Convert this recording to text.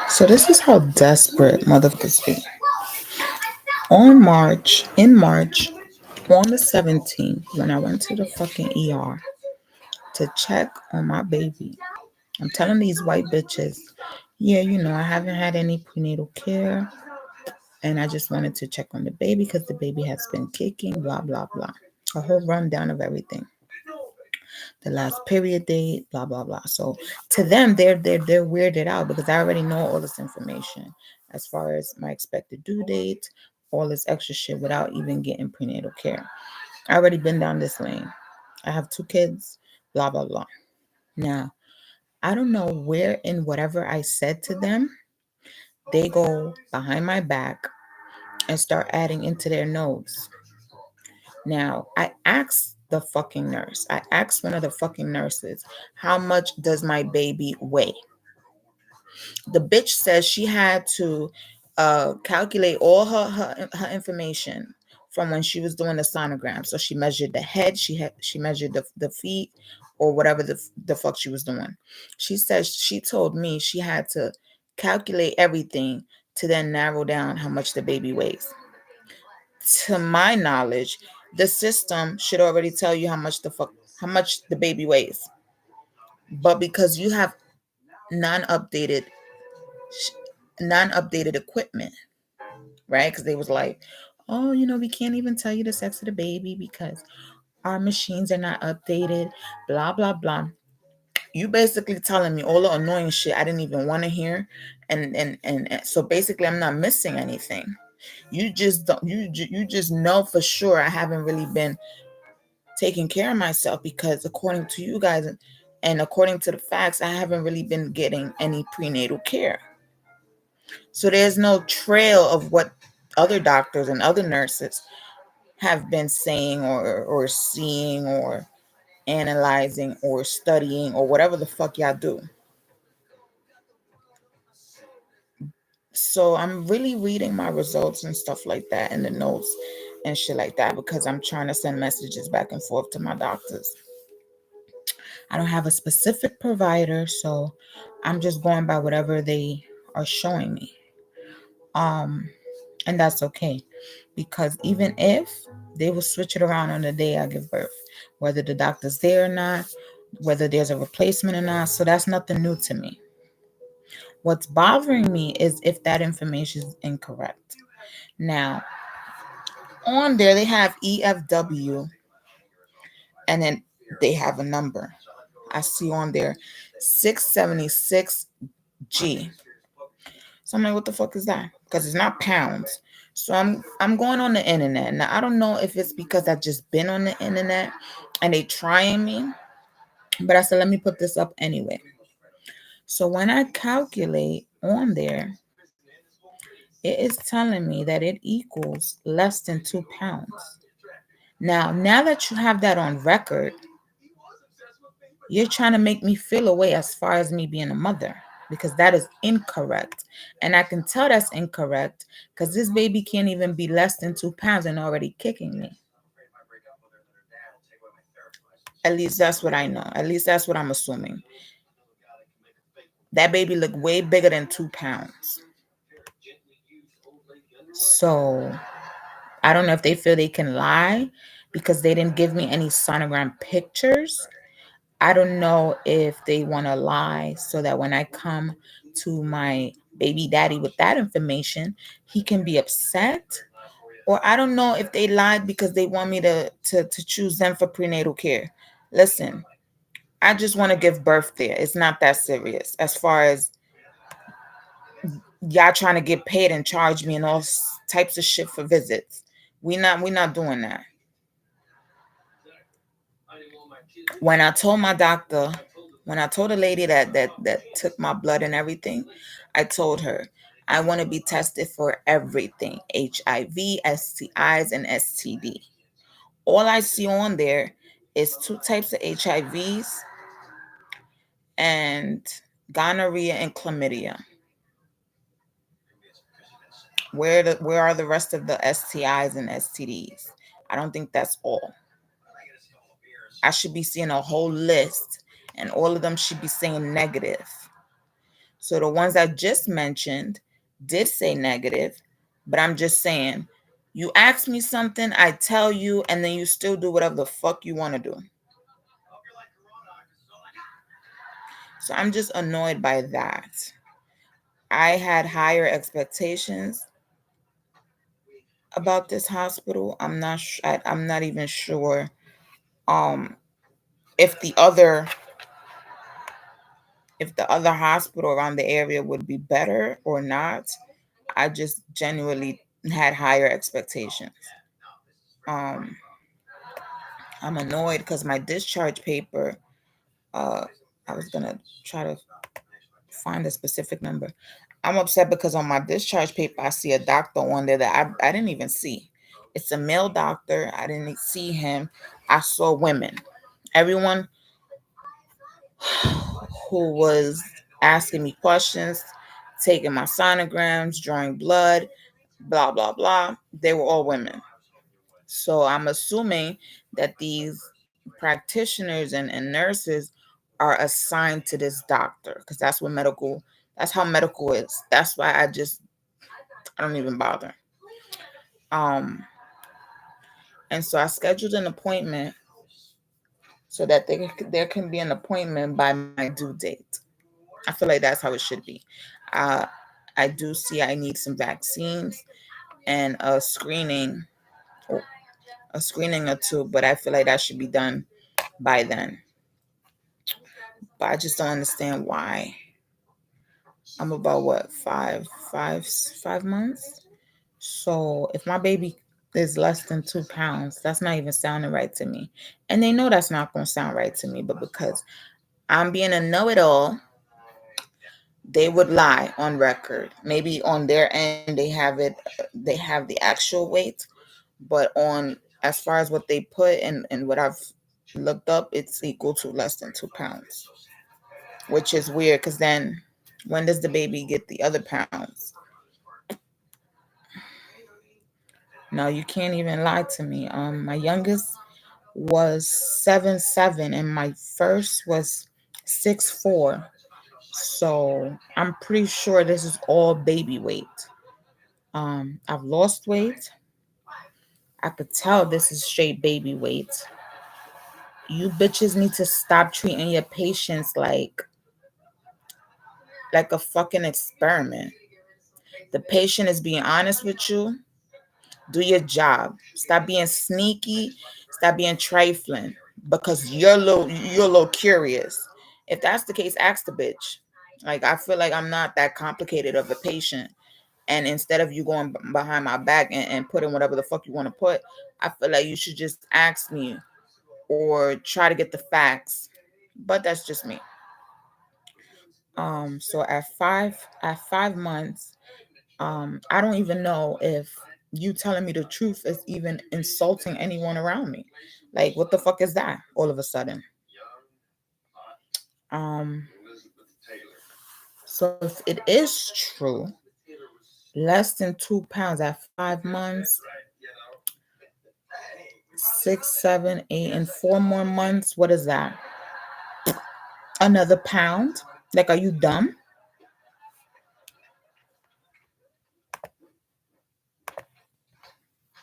So this is how desperate motherfuckers be. In March, on the 17th, when I went to the fucking ER to check on my baby, I'm telling these white bitches, yeah, I haven't had any prenatal care, and I just wanted to check on the baby because the baby has been kicking, blah, blah, blah. A whole rundown of everything. The last period date, blah, blah, blah. So to them, they're weirded out because I already know all this information as far as my expected due date, all this extra shit without even getting prenatal care. I already been down this lane. I have 2 kids, blah, blah, blah. Now, I don't know where in whatever I said to them, they go behind my back and start adding into their notes. Now, I asked the fucking nurse, I asked one of the fucking nurses, how much does my baby weigh? The bitch says she had to calculate all her information from when she was doing the sonogram. So she measured the head, she measured the feet, or whatever the fuck she was doing. She says she told me she had to calculate everything to then narrow down how much the baby weighs. To my knowledge, the system should already tell you how much the baby weighs. But because you have non-updated non-updated equipment, right? Because they was like, oh, we can't even tell you the sex of the baby because our machines are not updated, blah, blah, blah. You basically telling me all the annoying shit I didn't even want to hear. And so basically I'm not missing anything. You just don't you just know for sure I haven't really been taking care of myself because according to you guys and according to the facts, I haven't really been getting any prenatal care. So there's no trail of what other doctors and other nurses have been saying or seeing or analyzing or studying or whatever the fuck y'all do. So I'm really reading my results and stuff like that in the notes and shit like that because I'm trying to send messages back and forth to my doctors. I don't have a specific provider, so I'm just going by whatever they are showing me. And that's okay because even if they will switch it around on the day I give birth, whether the doctor's there or not, whether there's a replacement or not, so that's nothing new to me. What's bothering me is if that information is incorrect. Now, on there they have EFW and then they have a number. I see on there 676G. So I'm like, what the fuck is that? Because it's not pounds. So I'm going on the internet. Now I don't know if it's because I've just been on the internet and they trying me, but I said let me put this up anyway. So when I calculate on there, it is telling me that it equals less than 2 pounds. Now that you have that on record, you're trying to make me feel away as far as me being a mother because that is incorrect. And I can tell that's incorrect because this baby can't even be less than 2 pounds and already kicking me. At least that's what I know. At least that's what I'm assuming. That baby looked way bigger than 2 pounds. So I don't know if they feel they can lie because they didn't give me any sonogram pictures. I don't know if they want to lie so that when I come to my baby daddy with that information, he can be upset. Or I don't know if they lied because they want me to choose them for prenatal care. Listen, I just want to give birth there. It's not that serious. As far as y'all trying to get paid and charge me and all types of shit for visits. We not doing that. When I told my doctor, when I told the lady that took my blood and everything, I told her I want to be tested for everything: HIV, STIs, and STD. All I see on there is 2 types of HIVs and gonorrhea and chlamydia. Where are the rest of the STIs and STDs? I don't think that's all. I should be seeing a whole list, and all of them should be saying negative. So the ones I just mentioned did say negative, but I'm just saying, you ask me something, I tell you, and then you still do whatever the fuck you want to do. So I'm just annoyed by that. I had higher expectations about this hospital. I'm not even sure um if the other hospital around the area would be better or not. I just genuinely had higher expectations. Um, I'm annoyed because my discharge paper, uh, I was gonna try to find a specific number. I'm upset because on my discharge paper, I see a doctor on there that I didn't even see. It's a male doctor. I didn't see him. I saw women. Everyone who was asking me questions, taking my sonograms, drawing blood, blah, blah, blah, they were all women. So I'm assuming that these practitioners and nurses are assigned to this doctor because that's how medical is. That's why I don't even bother. Um, and so I scheduled an appointment so that there can be an appointment by my due date. I feel like that's how it should be. Uh, I do see I need some vaccines and a screening or two, but I feel like that should be done by then. But I just don't understand why. I'm about what 5 months. So if my baby is less than 2 pounds, that's not even sounding right to me. And they know that's not gonna sound right to me, but because I'm being a know-it-all, they would lie on record. Maybe on their end they have the actual weight, but on as far as what they put and what I've looked up, it's equal to less than 2 pounds, which is weird because then when does the baby get the other pounds? No, you can't even lie to me. My youngest was 7'7" and my first was 6'4". So I'm pretty sure this is all baby weight. I've lost weight. I could tell this is straight baby weight. You bitches need to stop treating your patients like a fucking experiment. The patient is being honest with you. Do your job. Stop being sneaky. Stop being trifling because you're a little curious. If that's the case, ask the bitch. Like I feel like I'm not that complicated of a patient. And instead of you going behind my back and putting whatever the fuck you want to put, I feel like you should just ask me or try to get the facts. But that's just me. So at 5 months, I don't even know if you telling me the truth is even insulting anyone around me. Like, what the fuck is that all of a sudden? Um, so if it is true, less than 2 pounds at 5 months, 6, 7, 8, and 4 more months, what is that? Another pound? Like, are you dumb?